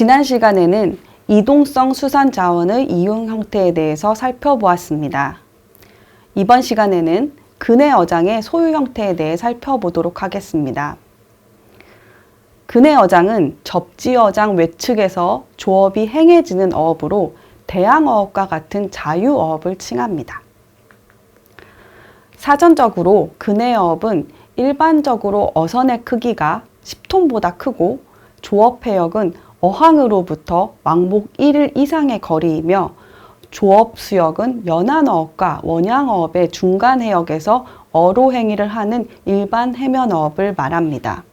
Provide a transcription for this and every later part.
지난 시간에는 이동성 수산 자원의 이용 형태에 대해서 살펴보았습니다. 이번 시간에는 근해 어장의 소유 형태에 대해 살펴보도록 하겠습니다. 근해 어장은 접지 어장 외측에서 조업이 행해지는 어업으로 대항어업과 같은 자유어업을 칭합니다. 사전적으로 근해 어업은 일반적으로 어선의 크기가 10톤보다 크고 조업 해역은 어항으로부터 왕복 1일 이상의 거리이며 조업 수역은 연안어업과 원양어업의 중간 해역에서 어로 행위를 하는 일반 해면어업을 말합니다.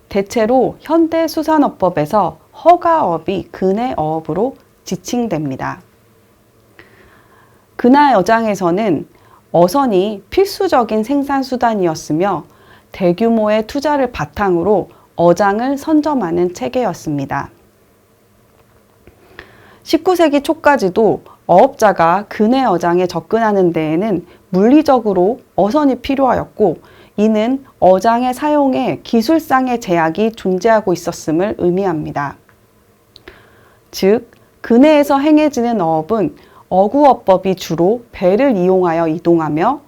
대체로 현대수산업법에서 허가어업이 근해어업으로 지칭됩니다. 근해 어장에서는 어선이 필수적인 생산수단이었으며 대규모의 투자를 바탕으로 어장을 선점하는 체계였습니다. 19세기 초까지도 어업자가 근해 어장에 접근하는 데에는 물리적으로 어선이 필요하였고 이는 어장의 사용에 기술상의 제약이 존재하고 있었음을 의미합니다. 즉, 근해에서 행해지는 어업은 어구어법이 주로 배를 이용하여 이동하며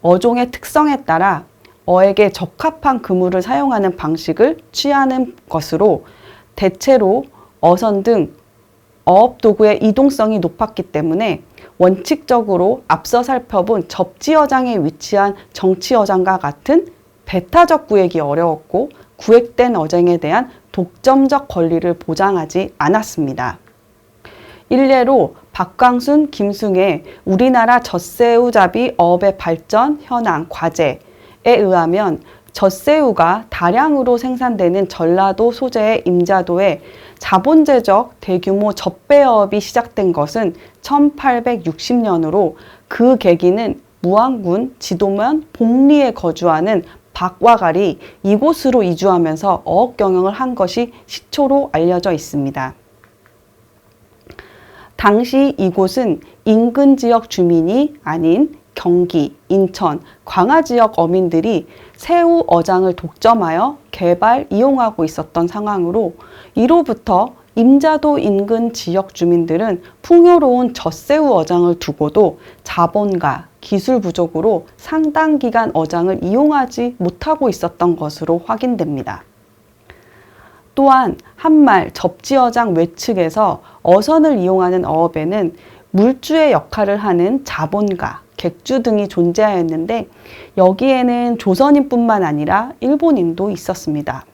어종의 특성에 따라 어에게 적합한 그물을 사용하는 방식을 취하는 것으로 대체로 어선 등 어업도구의 이동성이 높았기 때문에 원칙적으로 앞서 살펴본 접지어장에 위치한 정치어장과 같은 배타적 구획이 어려웠고 구획된 어장에 대한 독점적 권리를 보장하지 않았습니다. 일례로 박광순, 김승의 우리나라 젖새우잡이 어업의 발전, 현황, 과제에 의하면 젖새우가 다량으로 생산되는 전라도 소재의 임자도에 자본제적 대규모 젖배어업이 시작된 것은 1860년으로 그 계기는 무안군 지도면 복리에 거주하는 박와갈이 이곳으로 이주하면서 어업 경영을 한 것이 시초로 알려져 있습니다. 당시 이곳은 인근 지역 주민이 아닌 경기, 인천, 광화 지역 어민들이 새우 어장을 독점하여 개발, 이용하고 있었던 상황으로 이로부터 임자도 인근 지역 주민들은 풍요로운 젖새우 어장을 두고도 자본과 기술 부족으로 상당 기간 어장을 이용하지 못하고 있었던 것으로 확인됩니다. 또한 한말 접지어장 외측에서 어선을 이용하는 어업에는 물주의 역할을 하는 자본가, 객주 등이 존재하였는데 여기에는 조선인뿐만 아니라 일본인도 있었습니다.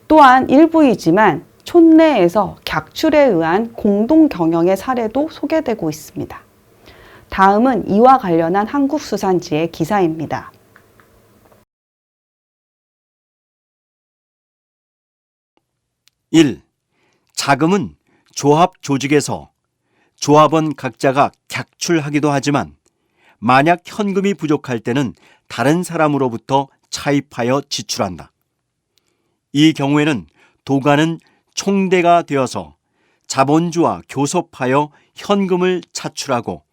또한 일부이지만 촌내에서 객출에 의한 공동 경영의 사례도 소개되고 있습니다. 다음은 이와 관련한 한국수산지의 기사입니다. (1) 자금은 조합 조직에서 조합원 각자가 객출하기도 하지만 만약 현금이 부족할 때는 다른 사람으로부터 차입하여 지출한다. 이 경우에는 도가는 총대가 되어서 자본주와 교섭하여 현금을 차출하고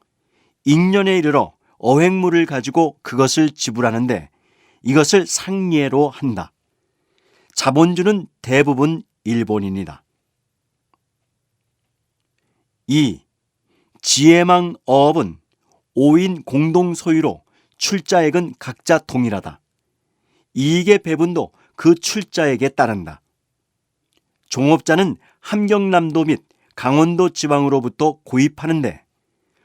잉년에 이르러 어획물을 가지고 그것을 지불하는데 이것을 상예로 한다. 자본주는 대부분 일본인이다. 2. 지혜망 어업은 5인 공동 소유로 출자액은 각자 동일하다. 이익의 배분도 그 출자액에 따른다. 종업자는 함경남도 및 강원도 지방으로부터 고입하는데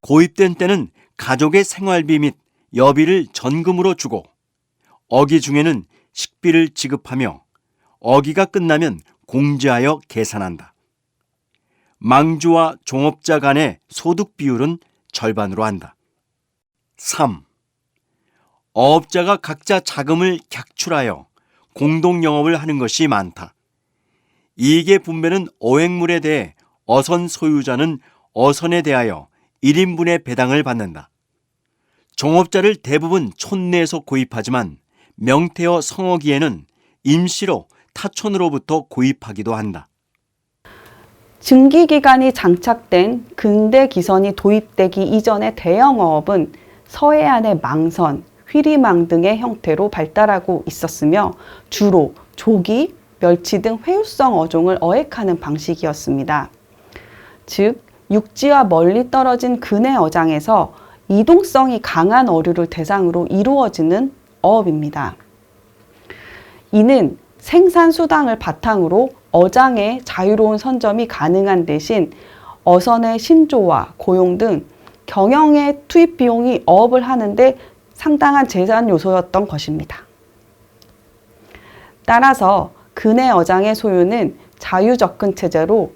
고입된 때는 가족의 생활비 및 여비를 전금으로 주고 어기 중에는 식비를 지급하며 어기가 끝나면 공제하여 계산한다. 망주와 종업자 간의 소득 비율은 절반으로 한다. 3. 어업자가 각자 자금을 객출하여 공동 영업을 하는 것이 많다. 이익의 분배는 어획물에 대해 어선 소유자는 어선에 대하여 1인분의 배당을 받는다. 종업자를 대부분 촌내에서 고입하지만 명태어 성어기에는 임시로 타촌으로부터 고입하기도 한다. 증기기관이 장착된 근대 기선이 도입되기 이전의 대형어업은 서해안의 망선, 휘리망 등의 형태로 발달하고 있었으며 주로 조기, 멸치 등 회유성 어종을 어획하는 방식이었습니다. 즉, 육지와 멀리 떨어진 근해 어장에서 이동성이 강한 어류를 대상으로 이루어지는 어업입니다. 이는 생산 수당을 바탕으로 어장의 자유로운 선점이 가능한 대신 어선의 신조와 고용 등 경영의 투입 비용이 어업을 하는데 상당한 제한 요소였던 것입니다. 따라서 근해 어장의 소유는 자유접근 체제로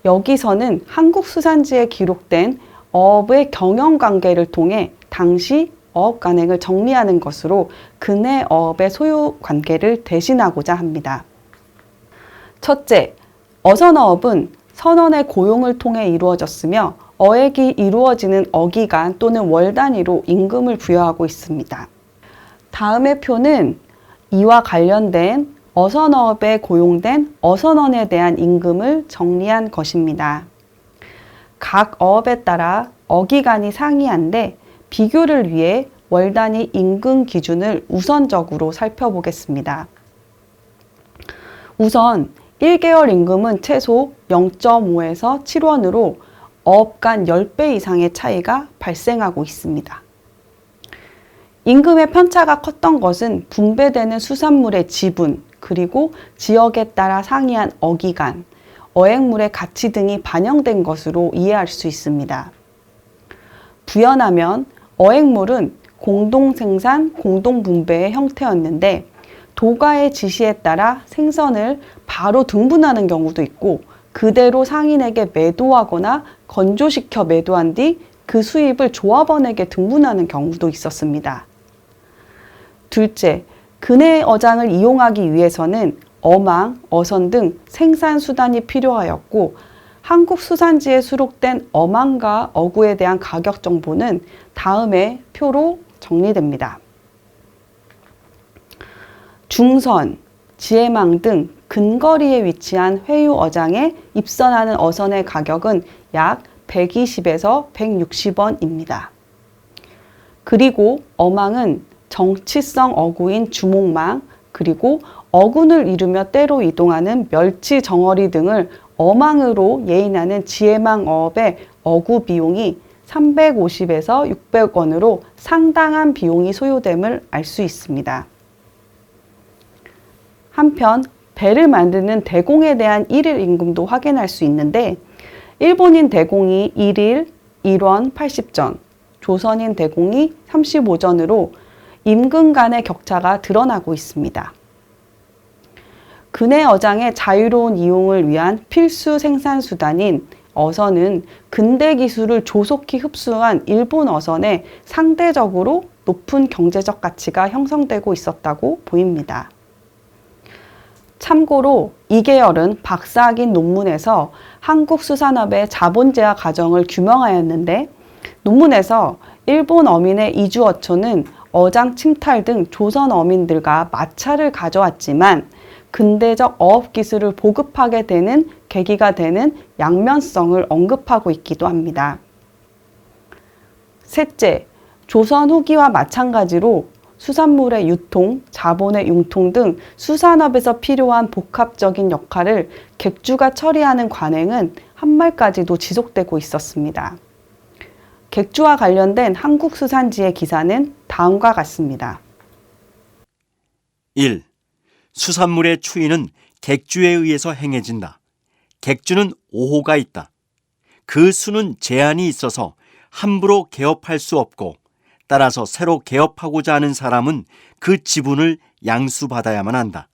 여기서는 한국 수산지에 기록된 어업의 경영 관계를 통해 당시 어업 관행을 정리하는 것으로 근해 어업의 소유 관계를 대신하고자 합니다. 첫째, 어선어업은 선원의 고용을 통해 이루어졌으며 어획이 이루어지는 어기간 또는 월 단위로 임금을 부여하고 있습니다. 다음의 표는 이와 관련된 어선어업에 고용된 어선원에 대한 임금을 정리한 것입니다. 각 어업에 따라 어기간이 상이한데 비교를 위해 월 단위 임금 기준을 우선적으로 살펴보겠습니다. 우선 1개월 임금은 최소 0.5에서 7원으로 어업 간 10배 이상의 차이가 발생하고 있습니다. 임금의 편차가 컸던 것은 분배되는 수산물의 지분, 그리고 지역에 따라 상이한 어기간, 어획물의 가치 등이 반영된 것으로 이해할 수 있습니다. 부연하면 어획물은 공동생산, 공동분배의 형태였는데 도가의 지시에 따라 생선을 바로 등분하는 경우도 있고 그대로 상인에게 매도하거나 건조시켜 매도한 뒤 그 수입을 조합원에게 등분하는 경우도 있었습니다. 둘째, 근해 어장을 이용하기 위해서는 어망, 어선 등 생산 수단이 필요하였고 한국 수산지에 수록된 어망과 어구에 대한 가격 정보는 다음의 표로 정리됩니다. 중선, 지해망 등 근거리에 위치한 회유 어장에 입선하는 어선의 가격은 약 120에서 160원입니다. 그리고 어망은 정치성 어구인 주목망, 그리고 어군을 이루며 때로 이동하는 멸치 정어리 등을 어망으로 예인하는 지해망 어업의 어구 비용이 350에서 600원으로 상당한 비용이 소요됨을 알 수 있습니다. 한편 배를 만드는 대공에 대한 일일 임금도 확인할 수 있는데 일본인 대공이 1일 1원 80전, 조선인 대공이 35전으로 임금 간의 격차가 드러나고 있습니다. 근해 어장의 자유로운 이용을 위한 필수 생산 수단인 어선은 근대 기술을 조속히 흡수한 일본 어선에 상대적으로 높은 경제적 가치가 형성되고 있었다고 보입니다. 참고로 이계열은 박사학위 논문에서 한국 수산업의 자본 제화 과정을 규명하였는데 논문에서 일본 어민의 이주 어촌은 어장 침탈 등 조선 어민들과 마찰을 가져왔지만 근대적 어업 기술을 보급하게 되는 계기가 되는 양면성을 언급하고 있기도 합니다. 셋째, 조선 후기와 마찬가지로 수산물의 유통, 자본의 융통 등 수산업에서 필요한 복합적인 역할을 객주가 처리하는 관행은 한말까지도 지속되고 있었습니다. 객주와 관련된 한국 수산지의 기사는 다음과 같습니다. 1. 수산물의 추이는 객주에 의해서 행해진다. 객주는 5호가 있다. 그 수는 제한이 있어서 함부로 개업할 수 없고 따라서 새로 개업하고자 하는 사람은 그 지분을 양수받아야만 한다.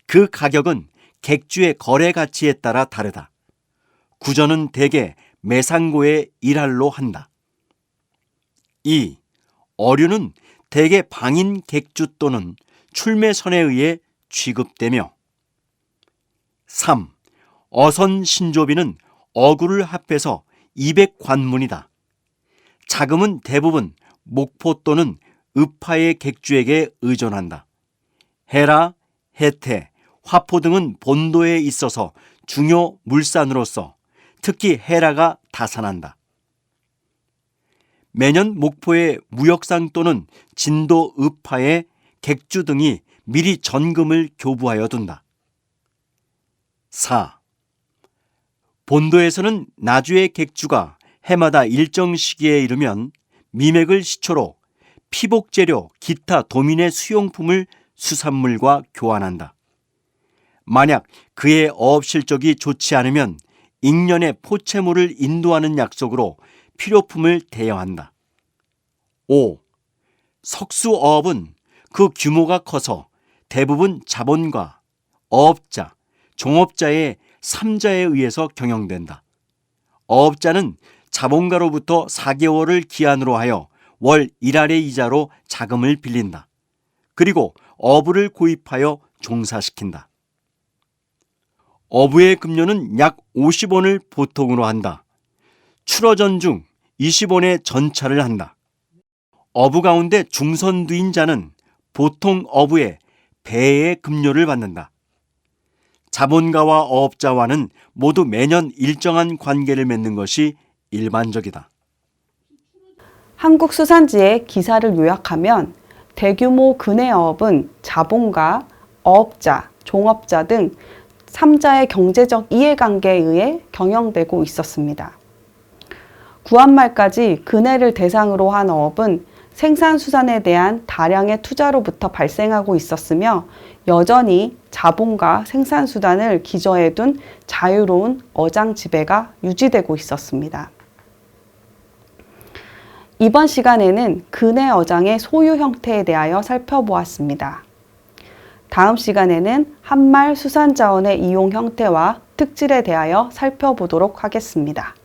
그 가격은 객주의 거래 가치에 따라 다르다. 구전은 대개 매상고의 일할로 한다. 2. 어류는 대개 방인 객주 또는 출매선에 의해 취급되며 3. 어선 신조비는 어구를 합해서 200관문이다. 자금은 대부분 목포 또는 읍하의 객주에게 의존한다. 해라, 해태, 화포 등은 본도에 있어서 중요 물산으로서 특히 해라가 다산한다. 매년 목포의 무역상 또는 진도 읍하의 객주 등이 미리 전금을 교부하여 둔다. 4. 본도에서는 나주의 객주가 해마다 일정 시기에 이르면 미맥을 시초로 피복재료, 기타 도민의 수용품을 수산물과 교환한다. 만약 그의 어업 실적이 좋지 않으면 잉년의 포체물을 인도하는 약속으로 필요품을 대여한다. 5. 석수어업은 그 규모가 커서 대부분 자본가, 어업자, 종업자의 3자에 의해서 경영된다. 어업자는 자본가로부터 4개월을 기한으로 하여 월 1알의 이자로 자금을 빌린다. 그리고 어부를 고입하여 종사시킨다. 어부의 급료는 약 50원을 보통으로 한다. 출어전 중 20원의 전차를 한다. 어부 가운데 중선두인 자는 보통 어부의 배의 급료를 받는다. 자본가와 어업자와는 모두 매년 일정한 관계를 맺는 것이 일반적이다. 한국 수산지의 기사를 요약하면 대규모 근해어업은 자본가, 어업자, 종업자 등 3자의 경제적 이해관계에 의해 경영되고 있었습니다. 구한말까지 근해를 대상으로 한 어업은 생산수산에 대한 다량의 투자로부터 발생하고 있었으며 여전히 자본과 생산수단을 기저에 둔 자유로운 어장 지배가 유지되고 있었습니다. 이번 시간에는 근해 어장의 소유 형태에 대하여 살펴보았습니다. 다음 시간에는 한말 수산자원의 이용 형태와 특질에 대하여 살펴보도록 하겠습니다.